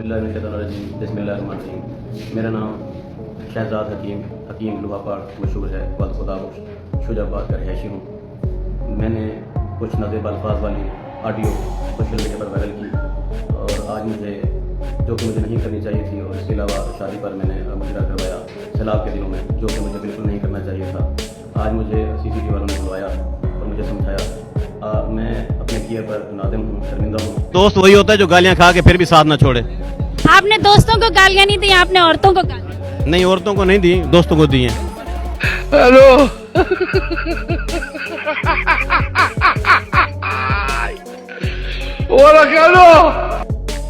बिस्मिल्लाहिर्रहमानिर्रहीम। मेरा नाम शहजाद हकीम लोहापाड़ मशहूर है, खुदाबख्श शुजाबाद का रहायशी हूँ। मैंने कुछ नाज़ेब अल्फाज वाली ऑडियो सोशल मीडिया पर वायरल की और आज मुझे जो कि मुझे नहीं करनी चाहिए थी, और इसके अलावा शादी पर मैंने मुजरा करवाया सैलाब के दिनों में, जो कि मुझे बिल्कुल नहीं करना चाहिए था। आज मुझे CCTV वालों ने बुलवाया और मुझे समझाया। मैं अपने किए पर नादिम हूँ, शर्मिंदा हूँ। दोस्त वही होता है जो गालियाँ खा के फिर भी साथ ना छोड़े। आपने दोस्तों को गालियाँ नहीं दी, आपने औरतों को गालियाँ। नहीं, औरतों को नहीं दी, दोस्तों को दी हैं। हेलो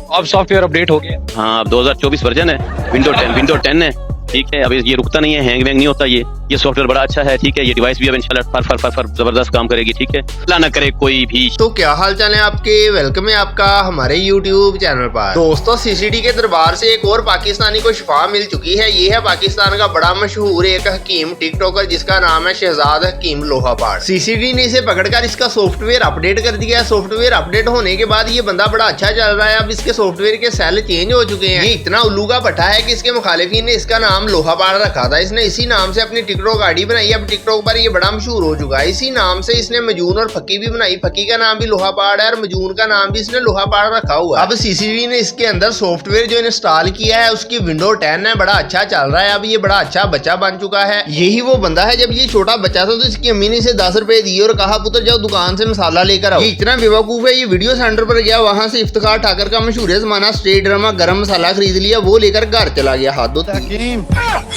अब सॉफ्टवेयर अपडेट हो गया। हाँ, अब 2024 वर्जन है, विंडो 10 है। ठीक है, अब ये रुकता नहीं है, हैंग वैंग नहीं होता। ये सॉफ्टवेयर बड़ा अच्छा है। ठीक है, ये डिवाइस भी अब इंशाल्लाह फर जबरदस्त काम करेगी। ठीक है, अल्लाह ना करे कोई भी। तो क्या हाल चाल है आपके, वेलकम है आपका हमारे YouTube चैनल पर। दोस्तों, CCD के दरबार से एक और पाकिस्तानी को शिफा मिल चुकी है। ये है पाकिस्तान का बड़ा मशहूर एक हकीम टिकटॉकर जिसका नाम है शहजाद हकीम लोहापाड़। CCD ने इसे पकड़कर इसका सॉफ्टवेयर अपडेट कर दिया है। सॉफ्टवेयर अपडेट होने के बाद ये बंदा बड़ा अच्छा चल रहा है। अब इसके सॉफ्टवेयर के सेल चेंज हो चुके हैं। ये इतना उल्लू का पट्टा है कि इसके मुखालिफिन ने इसका नाम लोहापाड़ रखा था। इसने इसी नाम से अपनी टिकटॉक आईडी बनाई। अब टिकटॉक पर ये बड़ा मशहूर हो चुका है। इसी नाम से इसने मजून और फकी भी बनाई। फकी का नाम भी लोहापाड़ है और मजून का नाम भी इसने लोहापाड़ रखा हुआ है। अब CCD ने इसके अंदर सॉफ्टवेयर जो इंस्टॉल किया है उसकी विंडो 10 है, बड़ा अच्छा चल रहा है। अब ये बड़ा अच्छा बच्चा बन चुका है। यही वो बंदा है, जब ये छोटा बच्चा था तो इसकी अम्मी ने इसे 10 रुपए दिए और कहा पुत्र जाओ दुकान से मसाला लेकर आओ। ये इतना बेवकूफ है, ये वीडियो सेंटर पर गया, वहां से इफ्तिखार ठाकर का मशहूर जमाना स्ट्रीट ड्रामा गरम मसाला खरीद लिया, वो लेकर घर चला गया। हाथ धोती।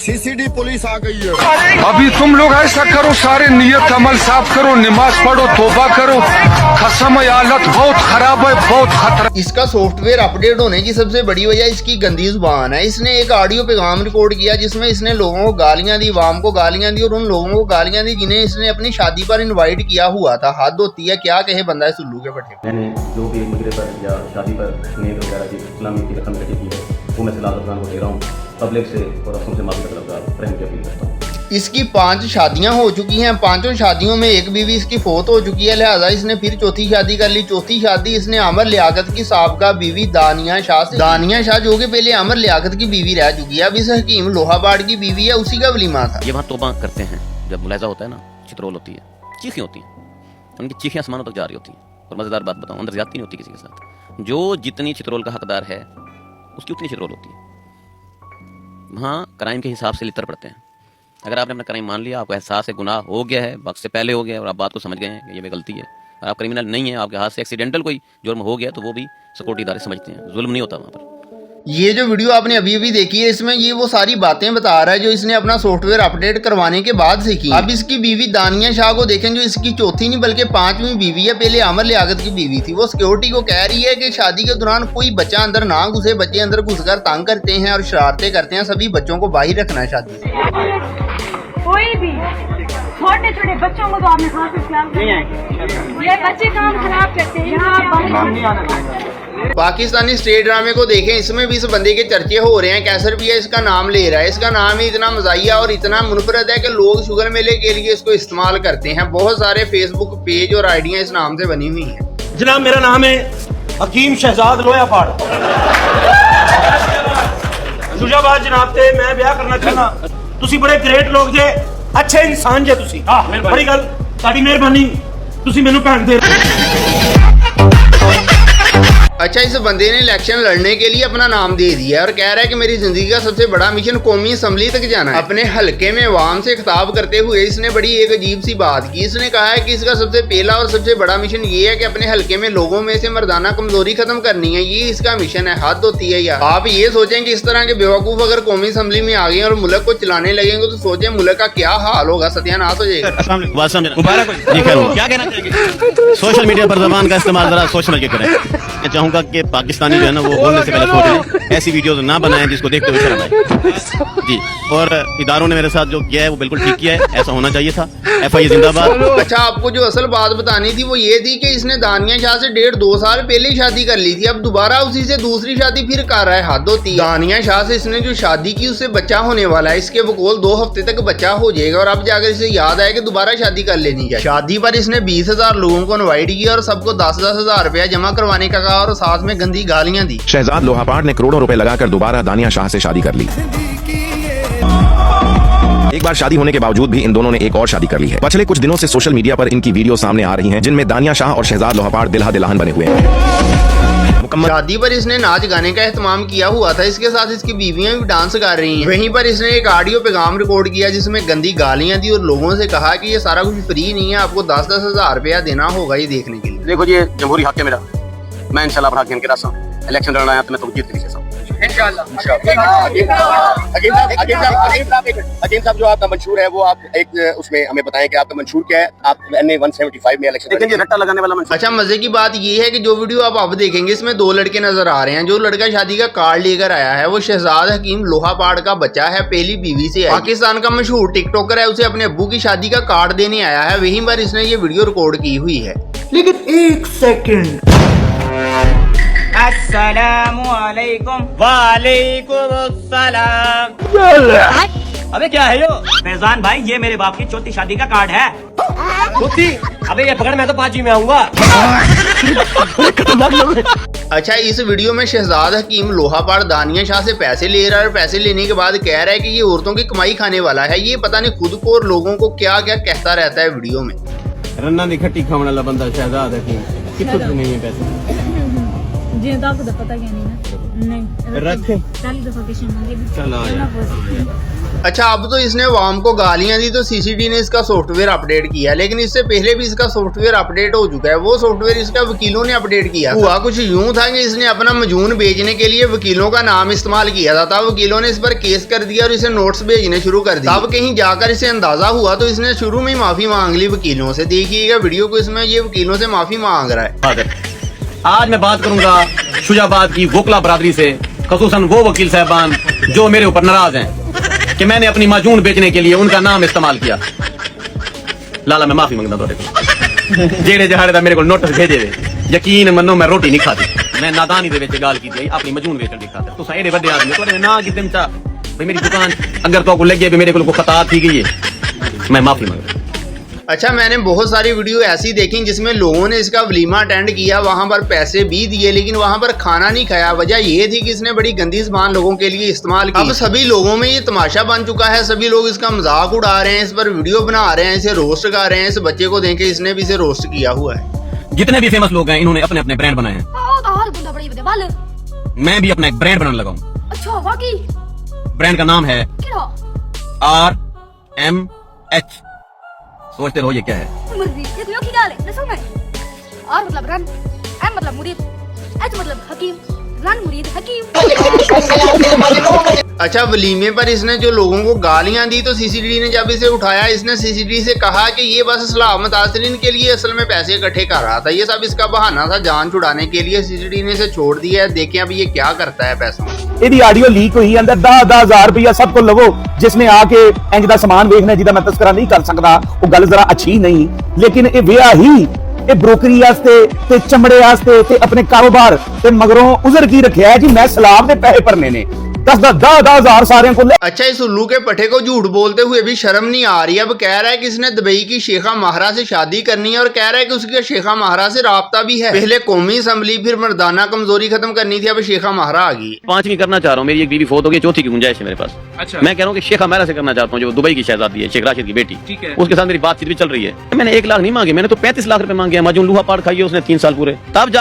CCD पुलिस आ गई है। अभी तुम लोग ऐसा करो, सारे नियत अमल साफ करो, नमाज पढ़ो, तौबा करो। कसम हालत बहुत खराब है, बहुत खतरा। इसका सॉफ्टवेयर अपडेट होने की सबसे बड़ी वजह इसकी गंदी जुबान है। इसने एक ऑडियो पैगाम रिकॉर्ड किया जिसमें इसने लोगों को गालियां दी, वाम को गालियां दी और उन लोगों को गालियां दी जिन्हें इसने अपनी शादी पर इनवाइट किया हुआ था। हाथ धोती है, क्या कहे बंदा है सुल्लू के पट्टे। मैंने जो भी मुजरे पर या शादी पर नेक वगैरह की इस्लामी की रकम कटी की है वो मैं सलाह को दे रहा हूँ। पब्लिक से और अपनों से माफी का तलबगार प्रेम की अपील करता हूँ। इसकी 5 शादियां हो चुकी हैं। 5 शादियों में एक बीवी इसकी फौत हो चुकी है, लिहाजा इसने फिर चौथी शादी कर ली। चौथी शादी इसने अमर लियाकत की साबका बीवी दानिया शाह से। दानिया शाह जो कि पहले अमर लियाकत की बीवी रह चुकी है, अब इस हकीम लोहापाड़ की बीवी है, उसी का वलीमा था। ये वहाँ तौबा करते हैं जब मुलाजा होता है ना, चित्रोल होती है, चीखें होती हैं, उनकी चीखें आसमानों तक जा रही होती हैं। और मजेदार बात बताऊँ, अंदर ज्यादती नहीं होती किसी के साथ। जो जितनी चित्रोल का हकदार है उसकी उतनी चित्रोल होती है। वहाँ क्राइम के हिसाब से लितर पड़ते हैं। अगर आपने अपना क्राइम मान लिया, आपको एहसास है गुनाह हो गया है, वक्त से पहले हो गया और आप बात को समझ गए हैं कि ये गलती है, और आप क्रिमिनल नहीं है, आपके हाथ से एक्सीडेंटल कोई जुर्म हो गया तो वो भी सिक्योरिटी इदारे समझते हैं, जुल्म नहीं होता वहाँ पर। ये जो वीडियो आपने अभी अभी देखी है, इसमें ये वो सारी बातें बता रहा है जो इसने अपना सॉफ्टवेयर अपडेट करवाने के बाद सीखी। अब इसकी बीवी दानिया शाह को देखें, जो इसकी चौथी नहीं बल्कि 5वीं बीवी है। पहले अमर लियाकत की बीवी थी। वो सिक्योरिटी को कह रही है कि शादी के दौरान कोई बच्चा अंदर ना घुसे, बच्चे अंदर घुसकर तंग करते हैं और शरारतें करते हैं, सभी बच्चों को बाहर रखना है शादी से। कोई भी छोटे छोटे बच्चों को तो आपने हाथ से इस्लाम नहीं है, ये बच्चे काम खराब करते हैं। पाकिस्तानी स्टेट ड्रामे को देखें, इसमें भी इस बंदे के चर्चे हो रहे हैं। कैसर भी है, इसका नाम ले रहा है। इसका नाम ही इतना मजाहिया और इतना मुनफरद है कि लोग शुगर मेले के लिए इसको इस्तेमाल करते हैं। बहुत सारे फेसबुक पेज और आइडियां इस नाम से बनी हुई हैं। जनाब, मेरा नाम है हकीम शहजाद लोहापाड़ शुजाबाद जनाब ते मैं ब्याह करना चाहना। तुसी बड़े ग्रेट लोग जे, अच्छे इंसान जे तुसी। बड़ी गल, ताड़ी मेहरबानी, तुसी मैनू भैन दे। अच्छा, इस बंदे ने इलेक्शन लड़ने के लिए अपना नाम दे दिया है और कह रहा है कि मेरी जिंदगी का सबसे बड़ा मिशन कौमी असम्बली तक जाना है। अपने हलके में अवाम से खिताब करते हुए इसने बड़ी एक अजीब सी बात की। इसने कहा है कि इसका सबसे पहला और सबसे बड़ा मिशन ये है कि अपने हलके में लोगों में से मर्दाना कमजोरी खत्म करनी है। ये इसका मिशन है। हाथ होती है यार। आप ये सोचें कि इस तरह के बेवकूफ अगर कौमी असम्बली में आ गए और मुल्क को चलाने लगेंगे तो सोचें मुल्क का क्या हाल होगा, सत्यानाश हो जाएगा। सोशल मीडिया पर जबान का इस्तेमाल जरा सोच समझ के करें। मैं चाहूंगा कि पाकिस्तानी जो है ना वो बोलने से पहले सोच लें, ऐसी वीडियोस ना बनाएं जिसको देखते हुए शर्म आए जी। और इदारों ने मेरे साथ जो किया है वो बिल्कुल ठीक किया है, ऐसा होना चाहिए था। FI जिंदाबाद। अच्छा, आपको जो असल बात बतानी थी वो ये थी कि इसने दानिया शाह से 1.5-2 साल पहले ही शादी कर ली थी। अब दोबारा उसी से दूसरी शादी फिर कर रहा है। हाथ होती है। दानिया शाह से इसने जो शादी की उससे बच्चा होने वाला है। इसके बकौल 2 हफ्ते तक बच्चा हो जाएगा और अब जाकर इसे याद आया कि दोबारा शादी कर लेनी चाहिए। शादी पर इसने 20,000 लोगों को इनवाइट किया और सबको 10-10 हज़ार रुपया जमा करवाने का कहा और साथ में गंदी गालियां दी। शहजाद लोहापाड़ ने करोड़ों रुपए लगाकर दोबारा दानिया शाह से शादी कर ली। एक बार शादी होने के बावजूद भी इन दोनों ने एक और शादी कर ली है। पिछले कुछ दिनों से सोशल मीडिया पर इनकी वीडियो सामने आ रही हैं, जिनमें दानिया शाह और शहजाद लोहापाड़ दिल्हा दिलाहन बने हुए हैं। मुकम्मल शादी पर इसने नाच गाने का एहतमाम किया हुआ था। इसके साथ इसकी बीवियां भी डांस कर रही हैं। वहीं पर इसने एक ऑडियो पैगाम रिकॉर्ड किया जिसमें गंदी गालियां दी और लोगों से कहा कि ये सारा कुछ फ्री नहीं है, आपको 10-10 हज़ार रुपया देना होगा ये देखने के लिए। देखो जी, जमहूरी हक है मेरा, मैं इंशाल्लाह अपना हक के रास्ता इलेक्शन लड़ना है तो मैं तो जीत के लिए अकीम साहब, जो आपका मंशूर है वो आप एक उसमें हमें बताएं कि आपका मंशूर क्या है। आप NA 175 में इलेक्शन लेकिन ये रट्टा लगाने वाला मंशूर। अच्छा, मजे की बात ये है कि जो वीडियो आप अब देखेंगे इसमें 2 लड़के नजर आ रहे हैं। जो लड़का शादी का कार्ड लेकर आया है वो शहजाद हकीम लोहापाड़ का बच्चा है, पहली बीवी से है। पाकिस्तान का मशहूर टिकटॉकर है, उसे अपने अब्बू की शादी का कार्ड देने आया है। वहीं पर इसने ये वीडियो रिकॉर्ड की हुई है। लेकिन एक सेकंड, अस्सलामुअलैकुम। वालेकुम अस्सलाम। अबे क्या है यो? फैजान भाई, ये मेरे बाप की चौथी शादी का कार्ड है। चौथी? अबे ये पकड़, मैं तो 5वीं में आऊंगा। अच्छा, इस वीडियो में शहजाद हकीम लोहापाड़ दानिया शाह से पैसे ले रहा है और पैसे लेने के बाद कह रहा है कि ये औरतों की कमाई खाने वाला है। ये पता नहीं खुद को और लोगों को क्या क्या कहता रहता है वीडियो में। रन्ना दी खट्टी खाने वाला बंदा शहजाद हकीम, कितने नहीं है पैसे जी, तो आपको तो पता क्या नहीं रख 40 दफा पेश मांगे चला। अच्छा, अब तो इसने वाम को गालियां दी तो सीसीडी ने इसका सॉफ्टवेयर अपडेट किया, लेकिन इससे पहले भी इसका सॉफ्टवेयर अपडेट हो चुका है। वो सॉफ्टवेयर इसका वकीलों ने अपडेट किया। हुआ कुछ यूं था कि इसने अपना मजून बेचने के लिए वकीलों का नाम इस्तेमाल किया था। तब वकीलों ने इस पर केस कर दिया और इसे नोट्स भेजने शुरू कर दिए। तब कहीं जाकर इसे अंदाजा हुआ तो इसने शुरू में माफी मांग ली वकीलों से। देखिएगा वीडियो को, इसमें ये वकीलों से माफी मांग रहा है। आज मैं बात करूंगा शुजाबाद की वोकला बरादरी से, खसूसन वो वकील साहबान जो मेरे ऊपर नाराज हैं कि मैंने अपनी माजून बेचने के लिए उनका नाम इस्तेमाल किया। लाला, मैं माफी मांगता थोड़े को जेड़े जहाड़े दा मेरे को नोटिस भेजे वे, यकीन मनो मैं रोटी नहीं खाती। मैं नादानी दे विच गाल की थी अपनी मजून बेचने की खातिर। तुसा एडे बड़े आदमी तोड़े ना कि दिमचा भाई मेरी दुकान अगर तो को लगे भी मेरे को खता थी गई है, मैं माफी मांगता। अच्छा, मैंने बहुत सारी वीडियो ऐसी देखी जिसमें लोगों ने इसका वलीमा अटेंड किया, वहां पर पैसे भी दिए, लेकिन वहां पर खाना नहीं खाया। वजह ये थी कि इसने बड़ी गंदी ज़बान लोगों के लिए इस्तेमाल की। अब सभी लोगों में ये तमाशा बन चुका है, सभी लोग इसका मजाक उड़ा रहे हैं, इस पर वीडियो बना रहे हैं, इसे रोस्ट कर रहे हैं। इस बच्चे को देख के इसने भी इसे रोस्ट किया हुआ है। जितने भी फेमस लोग हैं इन्होंने अपने अपने ब्रांड बनाए हैं। मैं भी अपना एक ब्रांड बनाने लगा हूँ। अच्छा, वाकई? ब्रांड का नाम है RMH। सोचते रहो ये क्या है? ये तो की गाल है, ना समझ। और मतलब रन, एम मतलब मुरीद, एच मतलब हकीम, रन मुरीद हकीम। अच्छा, वलीमे पर इसने जो लोगों को गालियां दी तो सीसीडी ने जब इसे उठाया, इसने सीसीडी से कहा कि ये बस इस्लाह मुतासिरीन के लिए असल में पैसे इकट्ठे कर रहा था। ये सब इसका बहाना था जान छुड़ाने के लिए। सीसीडी ने इसे छोड़ दिया है। देखें अब ये क्या करता है पैसों में। ਇਹਦੀ ਆਡੀਓ ਲੀਕ ਹੋਈ ਅੰਦਰ 10,000 ਰੁਪਇਆ ਸਭ ਕੋ ਲਵੋ ਜਿਸਨੇ ਆ ਕੇ ਇੰਜ ਦਾ ਸਮਾਨ ਵੇਖਣਾ ਜਿਹਦਾ ਮੈਂ ਤਸਕਰਾ ਨਹੀਂ ਕਰ ਸਕਦਾ। ਉਹ ਗੱਲ ਜ਼ਰਾ ਅੱਛੀ ਨਹੀਂ, ਲੇਕਿਨ ਇਹ ਵਿਆਹ ਹੀ ਇਹ ਬ੍ਰੋਕਰੀ ਵਾਸਤੇ ਤੇ ਚਮੜੇ ਵਾਸਤੇ ਤੇ ਆਪਣੇ ਕਾਰੋਬਾਰ ਤੇ ਮਗਰੋਂ ਉਜ਼ਰ ਕੀ ਰੱਖਿਆ ਜੀ ਮੈਂ ਸਲਾਬ ਦੇ ਪੈਸੇ ਭਰਨੇ ਨੇ। 10,000 सारे को। अच्छा, इस उल्लू के पठे को झूठ बोलते हुए भी शर्म नहीं आ रही। अब कह रहा है कि इसने दुबई की शेखा महरा से शादी करनी है और कह रहा है कि उसके शेखा महरा से राब्ता भी है। पहले कौमी असम्बली, फिर मर्दाना कमजोरी खत्म करनी थी, अब शेखा महरा आ गई। 5वीं करना चाह रहा हूँ, मेरी एक बीवी फोत हो गई, चौथी की गुंजाइश है मेरे पास। अच्छा, मैं कह रहा हूँ कि शेखा महरा से करना चाहता हूँ, जो दुबई की शहजादी है, शेख राशिद की बेटी। ठीक है, उसके साथ मेरी बातचीत भी चल रही है। मैंने 1 लाख नहीं मांगे, मैंने तो 35 लाख रुपए मांगे। मजून लोहापाड़ खाई है उसने 3 साल पूरे। तब